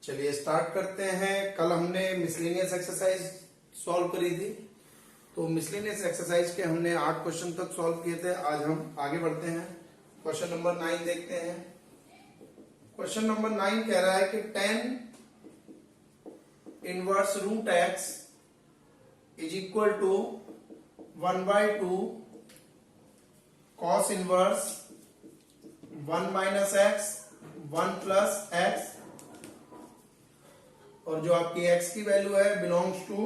चलिए स्टार्ट करते हैं। कल हमने मिसलेनियस एक्सरसाइज सॉल्व करी थी, तो मिसलेनियस एक्सरसाइज के हमने 8 क्वेश्चन तक सॉल्व किए थे। आज हम आगे बढ़ते हैं, क्वेश्चन नंबर 9 देखते हैं। क्वेश्चन नंबर 9 कह रहा है कि 10 inverse root x is equal to 1/2 cos inverse 1 minus x 1 plus x, और जो आपकी x की वैल्यू है बिलोंग्स टू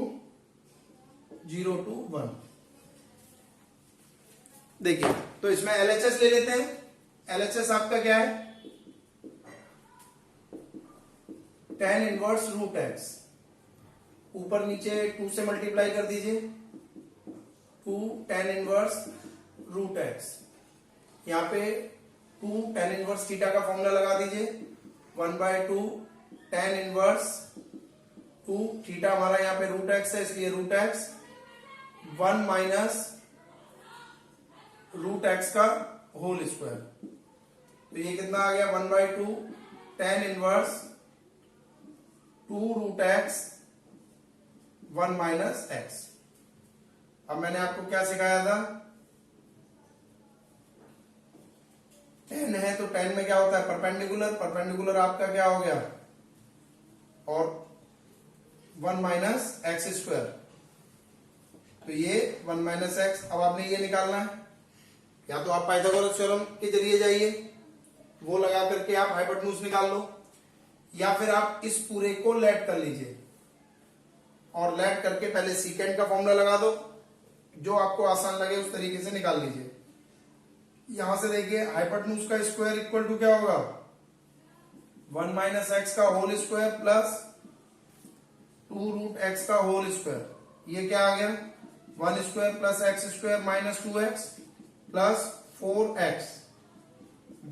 0 to 1। देखिए, तो इसमें LHS ले लेते हैं। LHS आपका क्या है? 10 इनवर्स रूट x, ऊपर नीचे 2 से मल्टीप्लाई कर दीजिए। 2 10 इनवर्स रूट x, यहां पे 2 10 इनवर्स थीटा का फॉर्मूला लगा दीजिए। 1/2 10 इनवर्स 2 थीटा हमारा यहाँ पे रूट एक्स है, इसलिए root x 1 minus root x का होल स्क्वायर। तो ये कितना आ गया? 1/2 10 inverse 2 root x 1 minus x. अब मैंने आपको क्या सिखाया था? 10 है तो 10 में क्या होता है? परपेंडिकुलर। परपेंडिकुलर आपका क्या हो गया? और 1 माइनस एक्स स्क्वायर, तो ये 1 माइनस एक्स। अब आपने ये निकालना है, या तो आप पाइथागोरस थ्योरम के जरिए जाइए, वो लगा करके आप हाइपोटेन्यूज निकाल लो, या फिर आप इस पूरे को लेट कर लीजिए और लेट करके पहले सीकेंड का फॉर्मूला लगा दो। जो आपको आसान लगे उस तरीके से निकाल लीजिए। यहां से देखिए, हाइपोटेन्यूज का स्क्वायर इक्वल टू क्या होगा? 1 माइनस एक्स का whole square plus 2 root x का होल स्क्वायर। ये क्या आ गया? 1 square plus x square minus 2x plus 4x,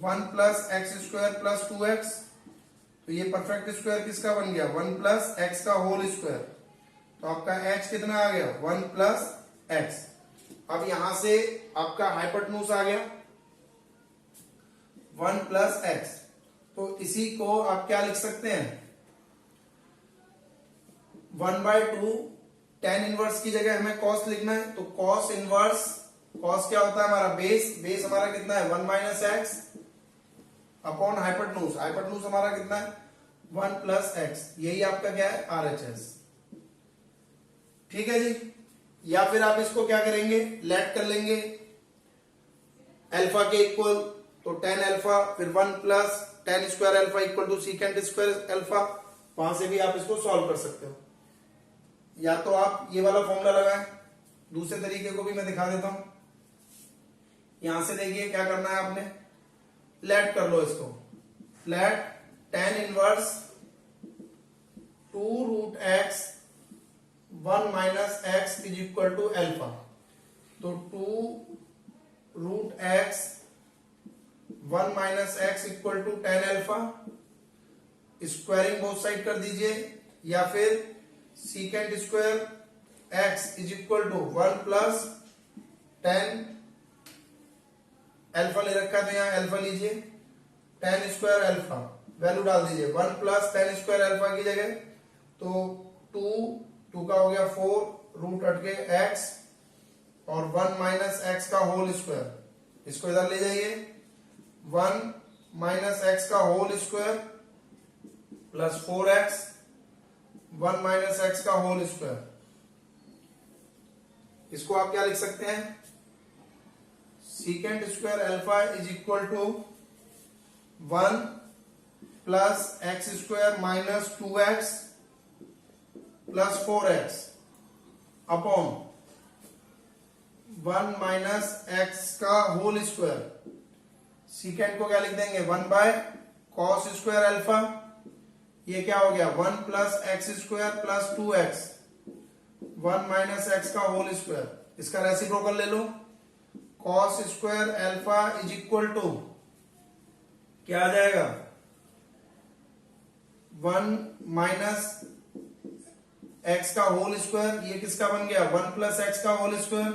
1 plus x square plus 2x। तो ये परफेक्ट स्क्वायर किसका बन गया? 1 प्लस एक्स का होल स्क्वायर। तो आपका x कितना आ गया? 1 प्लस एक्स। अब यहां से आपका हाइपोटेन्यूज आ गया 1 प्लस एक्स। तो इसी को आप क्या लिख सकते हैं? 1/2 10 इनवर्स की जगह हमें कॉस लिखना है, तो कॉस इनवर्स, कॉस क्या होता है हमारा? बेस। बेस हमारा कितना है? 1 minus x upon hypotenuse. Hypotenuse हमारा कितना है? 1 प्लस एक्स। यही आपका क्या है? RHS। ठीक है जी। या फिर आप इसको क्या करेंगे? लेट कर लेंगे अल्फा के इक्वल, तो 10 अल्फा फिर 1 plus 10 square alpha equal to secant square alpha. वहां से भी आप इसको सॉल्व कर सकते हो, या तो आप ये वाला फॉर्मूला लगाएं। दूसरे तरीके को भी मैं दिखा देता हूं। यहां से देखिए क्या करना है आपने? लेट कर लो इसको। Let 10 inverse 2 root x 1 minus x is equal to alpha. तो 2 root x 1 minus x equal to 10 alpha. Squaring both side कर दीजिए, या फिर secant square x is equal to 1 plus 10 alpha ले रखा था, यहां अल्फा लीजिए। 10 स्क्वायर अल्फा वैल्यू डाल दीजिए 1 प्लस 10 स्क्वायर अल्फा की जगह, तो 2 का हो गया 4 रूट हट के x और 1 माइनस एक्स का होल स्क्वायर। इसको इधर ले जाइए। 1 माइनस एक्स का whole square plus 4x 1 minus x का होल स्क्वायर। इसको आप क्या लिख सकते हैं? Secant square alpha is equal to 1 plus x square minus 2x plus 4x upon 1 minus x का होल स्क्वायर। सीकेंट को क्या लिख देंगे? 1 बाय कॉस स्क्वायर अल्फा। ये क्या हो गया? 1 plus x square plus 2x 1 minus x का होल स्क्वायर। इसका रेसिप्रोकल ले लो। Cos square alpha is equal to क्या आ जाएगा? 1 माइनस एक्स का होल स्क्वायर। ये किसका बन गया? 1 प्लस एक्स का होल स्क्वायर।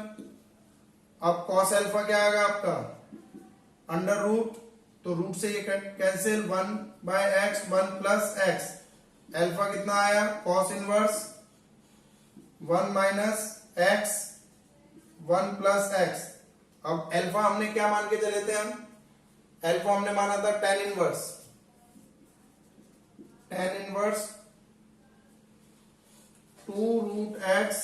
अब कॉस अल्फा क्या आएगा आपका? अंडर रूट, तो रूट से ये cancel 1 by x 1 plus x alpha कितना आया, cos inverse 1 minus x 1 plus x. अब अल्फा हमने क्या मान के चले थे, हम अल्फा हमने माना था tan inverse 2 root x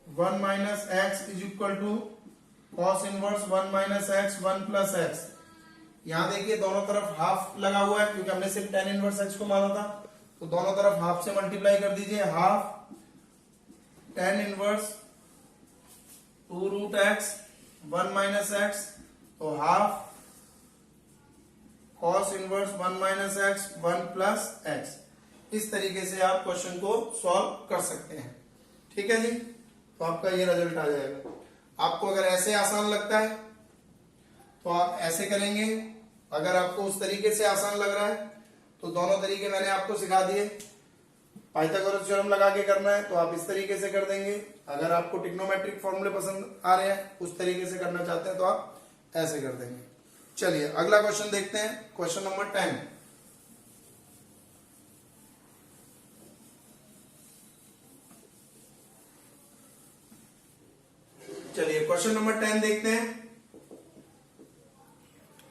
1 minus x is equal to cos inverse 1 minus x 1 plus x. यहां देखिए दोनों तरफ हाफ लगा हुआ है क्योंकि हमने सिर्फ tan इनवर्स एक्स को माना था, तो दोनों तरफ हाफ से मल्टीप्लाई कर दीजिए, half tan inverse 2 root x 1 minus x, तो half cos inverse 1 minus x 1 plus x. इस तरीके से आप क्वेश्चन को सॉल्व कर सकते हैं। ठीक है जी, तो आपका ये रिजल्ट आ जाएगा। आपको अगर ऐसे आसान लगता है तो आप ऐसे करेंगे, अगर आपको उस तरीके से आसान लग रहा है तो दोनों तरीके मैंने आपको सिखा दिए। पाइथागोरस थ्योरम लगा के करना है तो आप इस तरीके से कर देंगे, अगर आपको ट्रिग्नोमेट्रिक फॉर्मूले पसंद आ रहे हैं उस तरीके से करना चाहते हैं तो आप ऐसे कर देंगे। चलिए अगला क्वेश्चन देखते हैं, क्वेश्चन नंबर 10। चलिए क्वेश्चन नंबर 10 देखते हैं।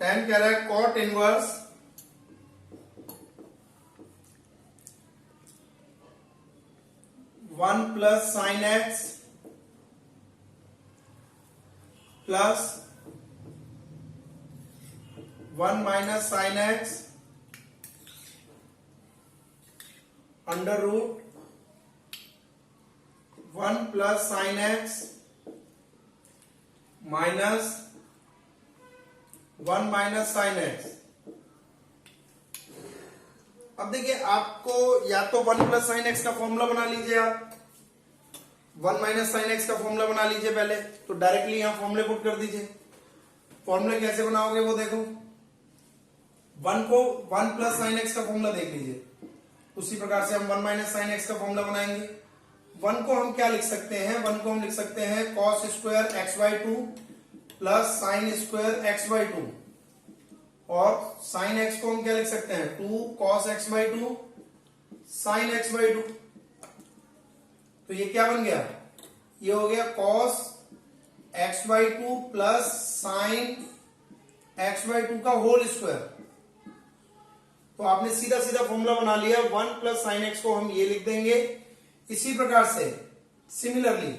10 कह रहा है cot inverse 1 plus sine x plus 1 minus sine x under root 1 plus sine x minus 1 minus sine x. अब देखिए आपको या तो 1 प्लस साइन एक्स का फॉर्मूला बना लीजिए, आप 1 माइनस साइन एक्स का फॉर्मूला बना लीजिए पहले, तो डायरेक्टली यहां फॉर्मूले पुट कर दीजिए। फॉर्मूले कैसे बनाओगे वो देखो, 1 को 1 प्लस साइन एक्स का फॉर्मूला देख लीजिए, उसी प्रकार से हम 1 माइनस साइन एक्स का फॉर्मूला बनाएंगे। 1 को हम क्या लिख सकते हैं, 1 को हम लिख सकते हैं cos square x by 2 plus sine square x by 2, और साइन एक्स को हम क्या लिख सकते हैं 2 cos x by 2 sign x by 2। तो ये क्या बन गया, ये हो गया cos x by 2 plus sine x by 2 का होल स्क्वायर। तो आपने सीधा सीधा फॉर्मूला बना लिया, 1 प्लस साइन एक्स को हम ये लिख देंगे। इसी प्रकार से सिमिलरली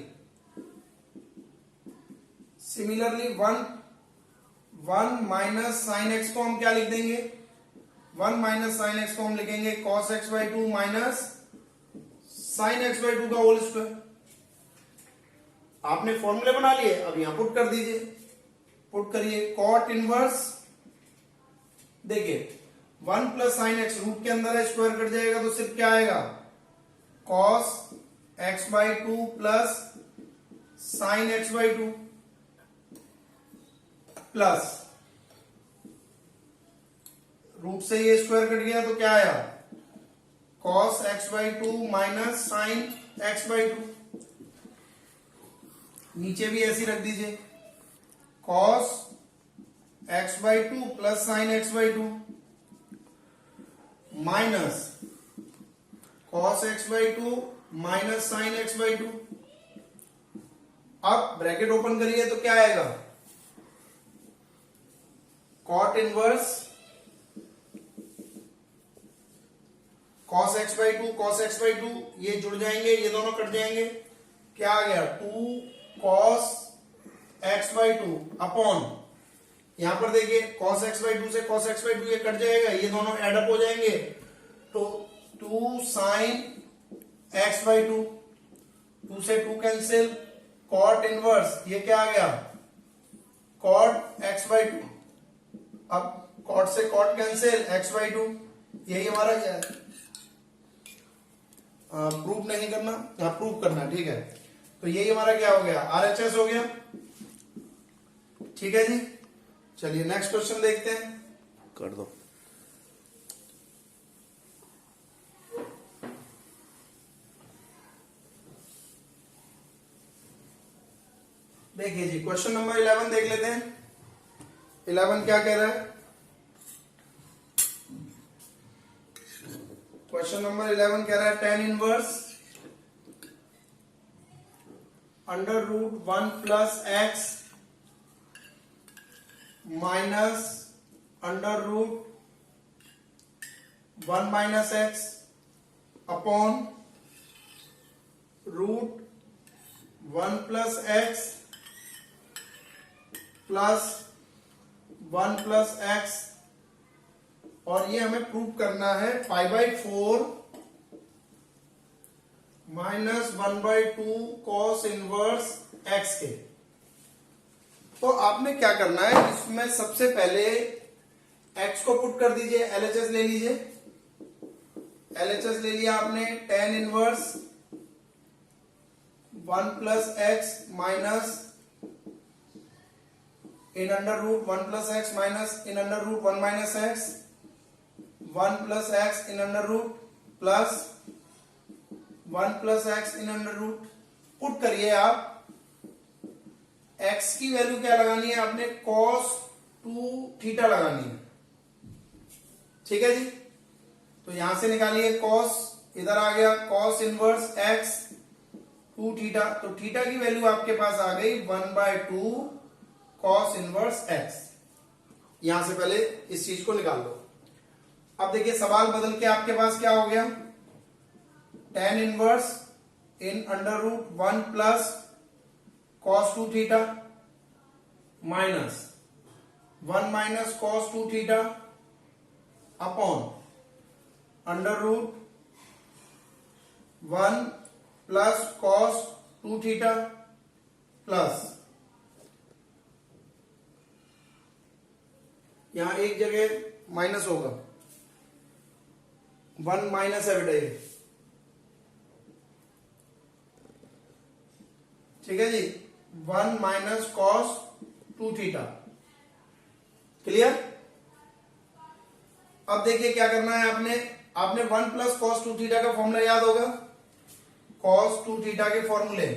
1 माइनस साइन एक्स को हम क्या लिख देंगे, 1 माइनस साइन एक्स को हम लिखेंगे cos x by 2 minus sine x by 2 का होल स्क्वायर। आपने फॉर्मूले बना लिए, अब यहां पुट कर दीजिए, पुट करिए कॉट इनवर्स, देखिए 1 प्लस साइन एक्स रूट के अंदर है, स्क्वायर कट जाएगा तो सिर्फ क्या आएगा cos x by 2 plus sine x by 2 plus root से ये स्क्वायर कट गया तो क्या आया cos x by 2 minus sine x by 2। नीचे भी ऐसी रख दीजिए cos x by 2 plus sine x by 2 minus cos x by 2 minus sine x by 2। अब ब्रैकेट ओपन करिए तो क्या आएगा cot inverse cos x by 2 cos x by 2, ये जुड़ जाएंगे, ये दोनों कट जाएंगे, क्या आ गया 2 cos एक्स बाई 2 अपॉन, यहां पर देखिए cos एक्स बाई 2 से cos एक्स बाई 2 ये कट जाएगा, ये दोनों एडअप हो जाएंगे, तो 2 साइन एक्स बाई 2, 2 से 2 कैंसिल, cot इनवर्स ये क्या आ गया cot एक्स बाई 2, अब cot से cot कैंसिल एक्स बाई 2, यही हमारा क्या है, प्रूफ नहीं करना, प्रूफ करना, ठीक है। तो यही हमारा क्या हो गया RHS हो गया, ठीक है जी। चलिए नेक्स्ट क्वेश्चन देखते हैं, कर दो। देखिए जी क्वेश्चन नंबर 11 देख लेते हैं। 11 क्या कह रहा है, क्वेश्चन नंबर 11 कह रहा है tan inverse under root 1 plus x minus under root 1 minus x upon root 1 plus x plus 1 plus x, और ये हमें प्रूव करना है 5/4 माइनस 1/2 कॉस इनवर्स एक्स के। तो आपने क्या करना है, इसमें सबसे पहले एक्स को पुट कर दीजिए, एलएचएस ले लीजिए। एलएचएस ले लिया आपने, tan inverse 1 plus x minus in under root 1 plus x minus in under root 1 minus x, 1 plus x in under root plus 1 plus x in under root. Put करिए आप, x की value क्या लगानी है आपने, cos 2 थीटा लगानी है। ठीक है जी, तो यहां से निकालिए cos, इधर आ गया cos इनवर्स x 2 थीटा, तो थीटा की वैल्यू आपके पास आ गई 1/2 cos इनवर्स x। यहां से पहले इस चीज को निकाल लो। अब देखिए सवाल बदल के आपके पास क्या हो गया, tan inverse in under root 1 plus cos 2 theta minus 1 minus cos 2 theta upon under root 1 plus cos 2 theta plus, यहां एक जगह माइनस होगा, 1 माइनस है बेटा ये। ठीक है जी, 1 माइनस कॉस 2 थीटा। क्लियर। अब देखिए क्या करना है आपने 1 प्लस कॉस 2 थीटा का फॉर्मूला याद होगा, कॉस 2 थीटा के फॉर्मूले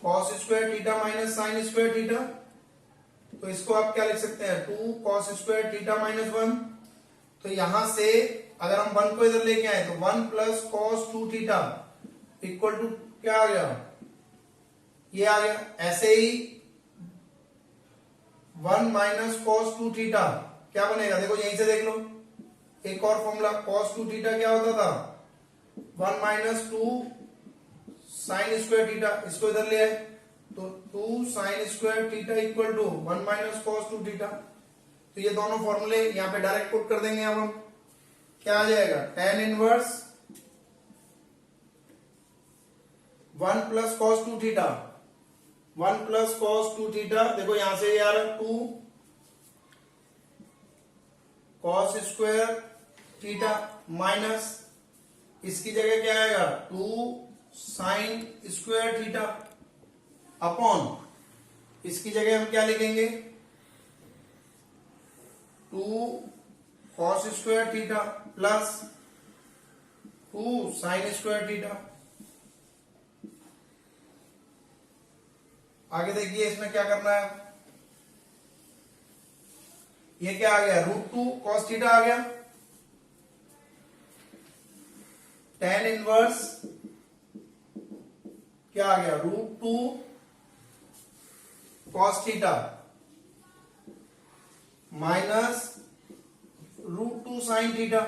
cos square theta minus sine square theta. तो इसको आप क्या लिख सकते हैं, 2 कॉस स्क्वायर थीटा माइनस 1। तो यहां से अगर हम 1 को इधर लेके आए तो 1 plus cos 2 theta equal to क्या आ गया, ये आ गया। ऐसे ही 1 माइनस कॉस 2 थीटा क्या बनेगा, देखो यहीं से देख लो, एक और फॉर्मूला कॉस 2 थीटा क्या होता था, 1 माइनस 2 साइन स्क्वायर थीटा, इसको इधर ले आए तो 2 sine square theta equal to 1 minus cos 2 theta. तो ये दोनों फॉर्मूले यहां पे डायरेक्ट पुट कर देंगे। अब हम क्या आ जाएगा, tan inverse 1 plus cos 2 theta, 1 plus cos 2 theta, देखो यहां से यार 2 कॉस स्क्वायर थीटा माइनस इसकी जगह क्या आएगा, 2 साइन स्क्वायर थीटा अपॉन इसकी जगह हम क्या लिखेंगे, 2 cos square theta plus 2 sine square theta. आगे देखिए इसमें क्या करना है, ये क्या आ गया, √2 कॉस थीटा आ गया, tan इनवर्स क्या आ गया, √2 cos theta minus √2 sine theta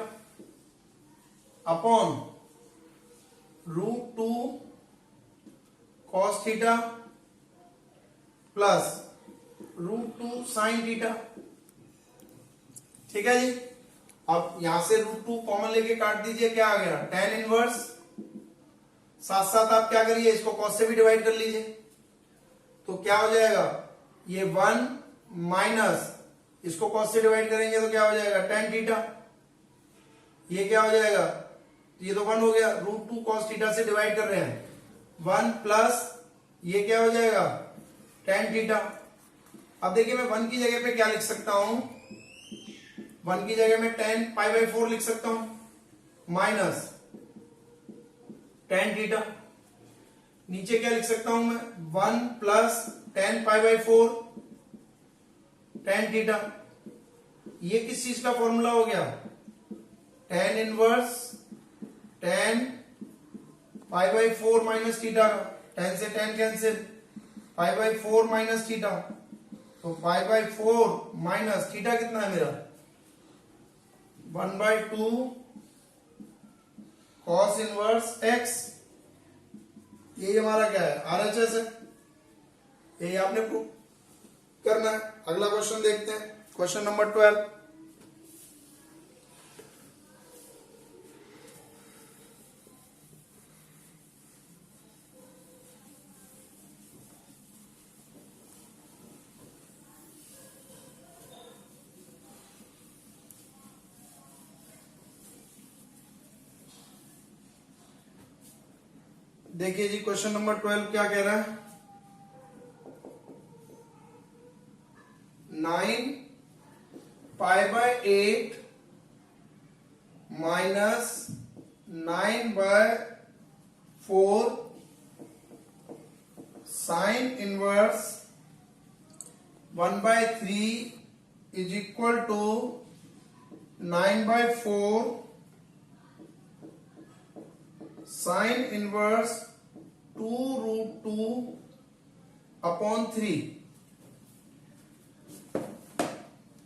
upon √2 cos theta plus √2 sine theta. ठीक है जी, अब यहां से √2 कॉमन लेके काट दीजिए, क्या आ गया, tan इनवर्स, साथ साथ आप क्या करिए, इसको cos से भी डिवाइड कर लीजिए, तो क्या हो जाएगा, ये 1 माइनस इसको cos से डिवाइड करेंगे तो क्या हो जाएगा, tan थीटा। ये क्या हो जाएगा, ये तो 1 हो गया, √2 cos थीटा से डिवाइड कर रहे हैं, 1 प्लस ये क्या हो जाएगा, tan थीटा। अब देखिए मैं 1 की जगह पे क्या लिख सकता हूं, 1 की जगह में tan π/4 लिख सकता हूं माइनस tan थीटा। नीचे क्या लिख सकता हूं मैं, 1 प्लस tan π/4 tan थीटा। ये किस चीज का फॉर्मूला हो गया, tan inverse tan pi by 4 minus theta, tan से tan cancel, pi by 4 minus theta, तो पाई बाई 4 माइनस थीटा कितना है मेरा 1/2 cos इनवर्स x। ये हमारा क्या है RHS है, यही आपने प्रूव करना है। अगला क्वेश्चन देखते हैं, क्वेश्चन नंबर 12। देखिए जी क्वेश्चन नंबर 12 क्या कह रहा है, 9 pi by 8 minus 9/4 sine inverse 1/3 is equal to 9/4 sine inverse 2√2 upon 3।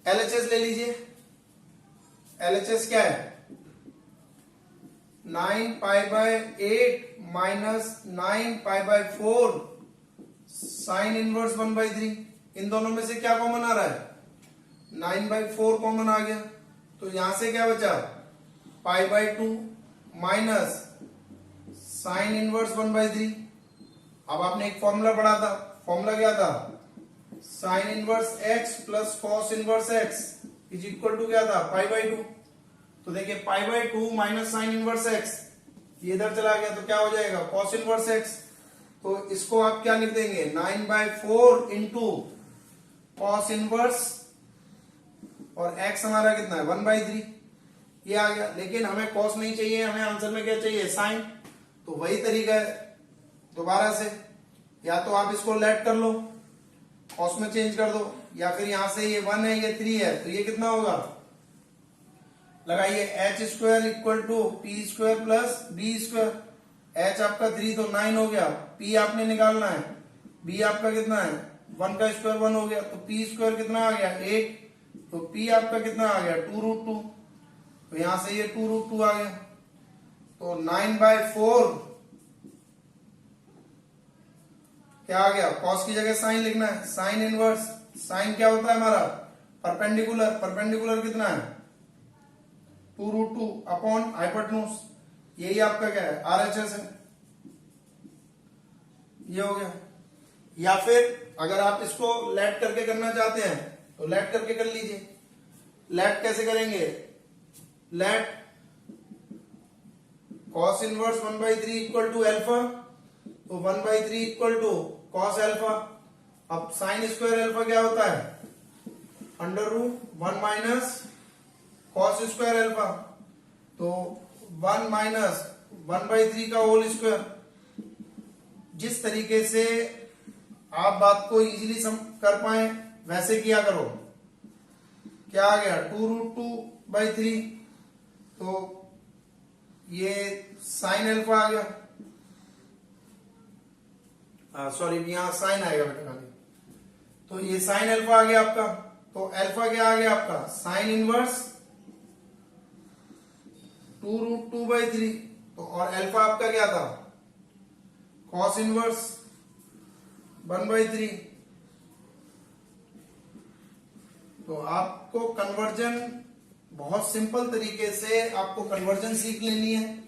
LHS ले लीजिए। LHS क्या है 9 pi by 8 minus 9 pi by 4 sine inverse 1/3। इन दोनों में से क्या कॉमन आ रहा है 9/4 कॉमन आ गया, तो यहां से क्या बचा pi by 2 minus sine inverse 1/3। अब आपने एक फॉर्मूला पढ़ा था, फॉर्मूला क्या था sine inverse x plus cos inverse x is equal to क्या था पाई बाई 2। तो देखिए pi by 2 minus sine inverse x, ये इधर चला गया तो क्या हो जाएगा कॉस इनवर्स x। तो इसको आप क्या लिख देंगे 9/4 इंटू कॉस इनवर्स, और x हमारा कितना है 1/3, ये आ गया। लेकिन हमें कॉस नहीं चाहिए, हमें आंसर में क्या चाहिए साइन। तो वही तरीका है दोबारा से, या तो आप इसको लेट कर लो कॉस में चेंज कर दो, या फिर यहां से ये 1 है ये 3 है, तो ये कितना होगा लगाइए h square equal to P square plus B square. h आपका 3 तो 9 हो गया, p आपने निकालना है, b आपका कितना है 1 का स्क्वायर 1 हो गया, तो p स्क्वायर कितना आ गया 8, तो p आपका कितना आ गया 2√2, तो यहां से ये 2√2 आ गया। तो 9/4 क्या आ गया कॉस की जगह साइन लिखना है, साइन इनवर्स। साइन क्या होता है हमारा परपेंडिकुलर, परपेंडिकुलर कितना है 2√2 अपॉन हाइपोटेन्यूज, यही आपका क्या है RHS है, ये हो गया। या फिर अगर आप इसको लेट करके करना चाहते हैं तो लेट करके कर लीजिए। लेट कैसे करेंगे, let cos inverse 1/3 equal to alpha, तो 1/3 इक्वल टू cos अल्फा। अब साइन स्क्वायर अल्फा क्या होता है √1 माइनस cos स्क्वायर अल्फा, तो 1 माइनस 1/3 का होल स्क्वायर। जिस तरीके से आप बात को इजीली कर पाए वैसे किया करो। क्या आ गया 2√2/3, तो ये साइन अल्फा आ गया, सॉरी यहां साइन आएगा बेटा खाली, तो ये साइन अल्फा आ गया आपका। तो अल्फा क्या आ गया आपका साइन इनवर्स 2√2/3, तो और अल्फा आपका क्या था कॉस इनवर्स 1/3। तो आपको कन्वर्जन बहुत सिंपल तरीके से आपको कन्वर्जन सीख लेनी है।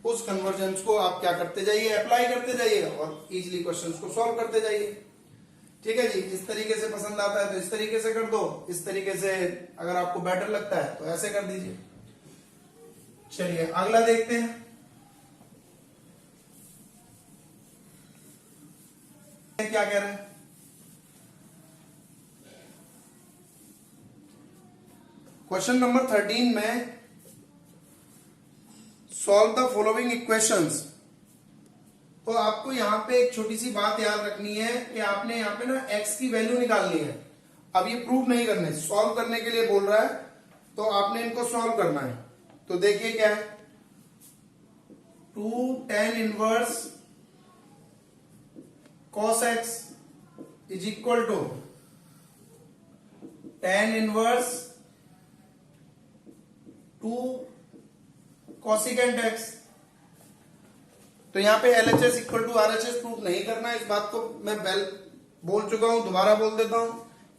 उस कन्वर्जन को आप क्या करते जाइए अप्लाई करते जाइए और इजीली क्वेश्चंस को सॉल्व करते जाइए। ठीक है जी, इस तरीके से पसंद आता है तो इस तरीके से कर दो, इस तरीके से अगर आपको बेटर लगता है तो ऐसे कर दीजिए। चलिए अगला देखते हैं, क्या कह रहे हैं। क्वेश्चन नंबर 13 में सॉल्व द फॉलोइंग इक्वेशंस। तो आपको यहां पे एक छोटी सी बात याद रखनी है कि आपने यहां पे ना x की वैल्यू निकालनी है। अब ये प्रूव नहीं करने, सॉल्व करने के लिए बोल रहा है, तो आपने इनको सॉल्व करना है। तो देखिए क्या है, 2 tan inverse cos x is equal to tan inverse 2 cosecant x। तो यहां पे LHS equal to RHS proof नहीं करना है, इस बात को मैं बोल चुका हूं, दोबारा बोल देता हूं।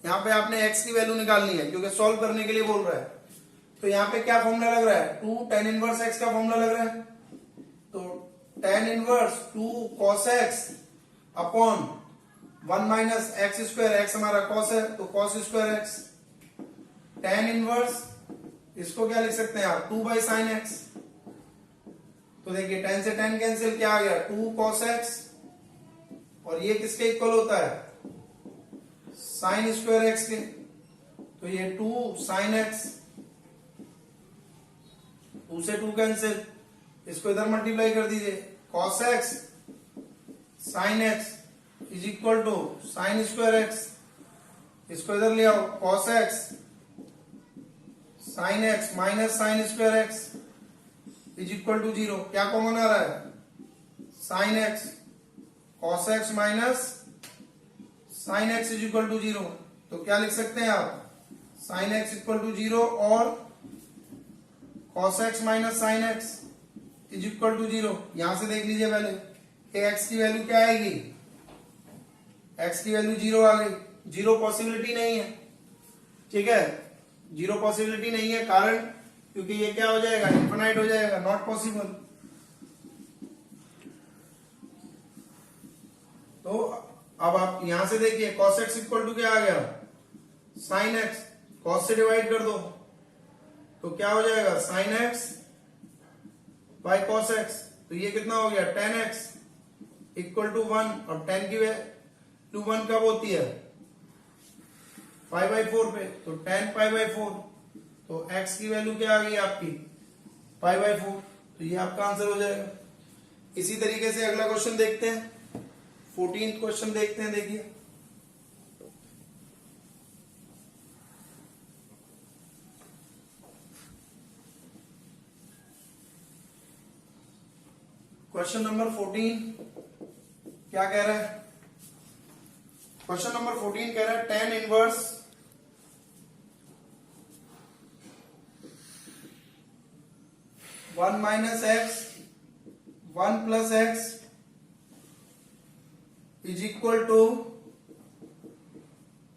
यहां पे आपने x की वैल्यू निकालनी है क्योंकि सॉल्व करने के लिए बोल रहा है। तो यहां पे क्या फॉर्मूला लग रहा है, 2 tan इनवर्स x का फॉर्मूला लग रहा है। तो tan inverse 2 cos x upon 1 minus x square, x हमारा cos है तो cos square x। tan inverse इसको क्या लिख सकते हैं आप, 2 बाई साइन x। तो देखिए tan से tan कैंसिल, क्या आ गया 2 cos x, और ये किसके इक्वल होता है, साइन स्क्वायर x के। तो ये 2 साइन x, 2 से 2 कैंसिल, इसको इधर मल्टीप्लाई कर दीजिए, cos x sine x is equal to sine square x। इसको इधर ले आओ, cos x sine x minus sine square x is equal to 0। क्या कॉमन आ रहा है, sine x, cos x minus sine x is equal to 0। तो क्या लिख सकते हैं आप, साइन x इक्वल टू 0 और cos x minus sine x is equal to 0। यहां से देख लीजिए पहले कि x की वैल्यू क्या आएगी, x की वैल्यू 0 आ गई। 0 पॉसिबिलिटी नहीं है, ठीक है, 0 पॉसिबिलिटी नहीं है, कारण क्योंकि ये क्या हो जाएगा, इनफिनाइट हो जाएगा, नॉट पॉसिबल। तो अब आप यहां से देखिए cos x इक्वल टू क्या आ गया, साइन x, cos से डिवाइड कर दो तो क्या हो जाएगा, sine x by cos x। तो ये कितना हो गया, tan x इक्वल टू 1, और tan की वैल्यू 1 कब होती है, पाई बाई 4 पे, तो tan पाई बाई 4। तो x की वैल्यू क्या आ गई आपकी, पाई बाई 4। तो ये आपका आंसर हो जाएगा। इसी तरीके से अगला क्वेश्चन देखते हैं, 14th क्वेश्चन देखते हैं। देखिए क्वेश्चन नंबर 14 क्या कह रहा है, क्वेश्चन नंबर 14 कह रहा है tan inverse 1 minus x 1 plus x is equal to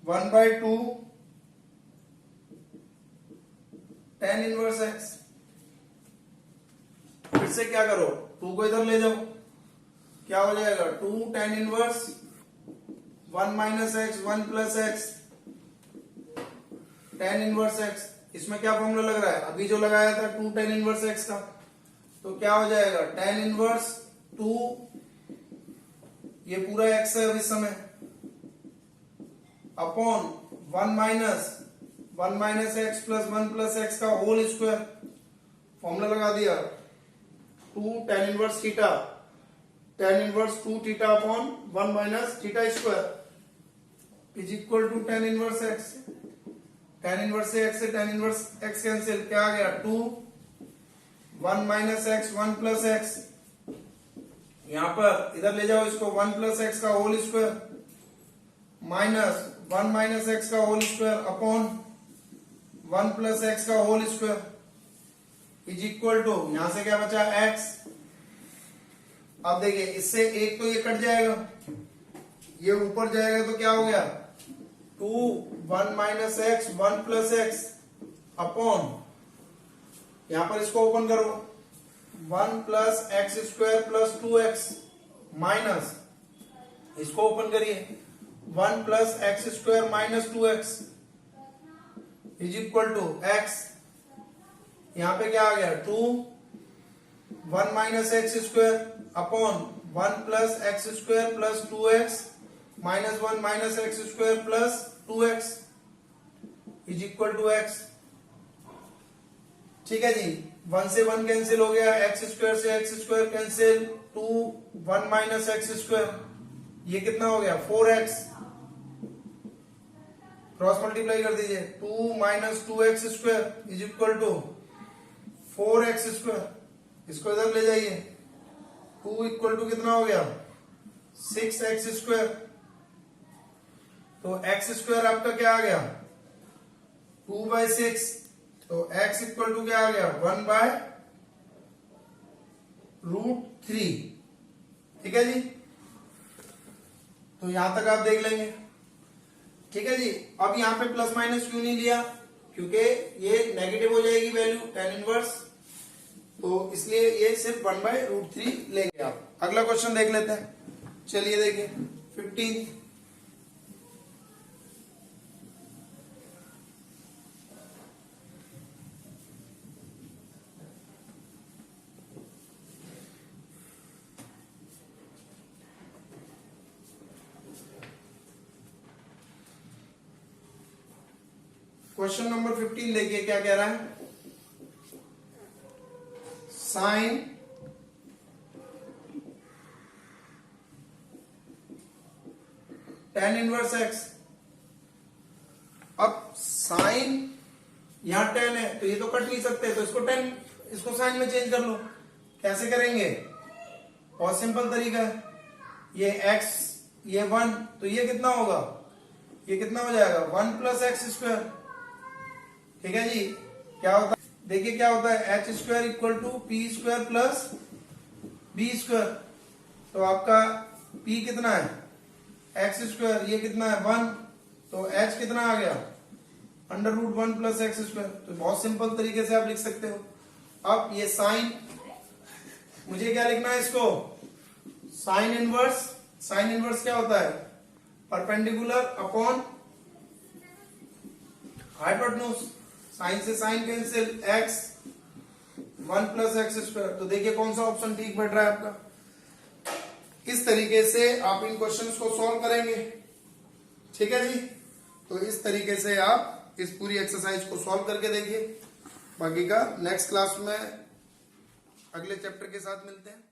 1 by 2 tan inverse x. फिर से क्या करो, 2 को इधर ले जाओ, क्या हो जाएगा, 2 tan inverse 1 minus x 1 plus x tan inverse x. इसमें क्या फॉर्मूला लग रहा है, अभी जो लगाया था 2 tan इनवर्स एक्स का। तो क्या हो जाएगा, tan इनवर्स 2, ये पूरा एक्स है अभी समय, upon 1 minus x plus 1 plus x का होल स्क्वायर। फॉर्मूला लगा दिया, 2 tan inverse theta, tan inverse 2 theta upon 1 minus theta square is equal to tan inverse x. tan inverse से tan इनवर्स एक्स कैंसिल, क्या आ गया 2 1 minus x 1 plus x. यहां पर इधर ले जाओ इसको, 1 प्लस एक्स का whole square minus 1 minus x का whole square upon 1 plus x का whole square is equal to, यहां से क्या बचा एक्स। अब देखिए इससे एक तो ये कट जाएगा, ये ऊपर जाएगा तो क्या हो गया 2 1 minus x 1 plus x upon, यहां पर इसको ओपन करो, 1 plus x square plus 2x minus, इसको ओपन करिए, 1 plus x square minus 2x is equal to x। यहां पे क्या आ गया 2 1 minus x square upon 1 plus x square plus 2x minus 1 minus x square plus 2x is equal to x। ठीक है जी, 1 से 1 कैंसिल हो गया, एक्स स्क्वायर से x square cancel, 2 1 minus x square, ये कितना हो गया 4x, क्रॉस मल्टीप्लाई कर दीजिए, 2 minus 2x square is equal to 4x², इसको इधर ले जाइए, 2 इक्वल टू कितना हो गया 6x²। तो x² आपका क्या आ गया 2/6, तो x इक्वल टू क्या आ गया 1/√3। ठीक है जी, तो यहां तक आप देख लेंगे। ठीक है जी, अब यहां पे प्लस माइनस क्यों नहीं लिया, क्योंकि ये नेगेटिव हो जाएगी वैल्यू tan इनवर्स, तो इसलिए ये सिर्फ 1/√3 लेंगे आप। अगला क्वेश्चन देख लेते हैं, चलिए देखिए 15। क्वेश्चन नंबर 15 देखिए क्या कह रहा है, साइन tan इनवर्स x। अब साइन यहां tan है तो ये तो कट नहीं सकते, तो इसको tan, इसको साइन में चेंज कर लो। कैसे करेंगे, बहुत सिंपल तरीका है, ये x ये 1, तो ये कितना होगा, ये कितना हो जाएगा 1 + x²। ठीक है जी, क्या होता है देखिए क्या होता है h² = p² + b²। तो आपका p कितना है x², ये कितना है 1, तो h कितना आ गया √1 + x²। तो बहुत सिंपल तरीके से आप लिख सकते हो। अब ये साइन, मुझे क्या लिखना है इसको, साइन इनवर्स। साइन इनवर्स क्या होता है, परपेंडिकुलर अपॉन हाइपोटेन्यूज। साइन से साइन कैंसिल, x 1 + x²। तो देखिए कौन सा ऑप्शन ठीक बैठ रहा है आपका। इस तरीके से आप इन क्वेश्चंस को सॉल्व करेंगे। ठीक है जी, तो इस तरीके से आप इस पूरी एक्सरसाइज को सॉल्व करके देखिए। बाकी का नेक्स्ट क्लास में अगले चैप्टर के साथ मिलते हैं।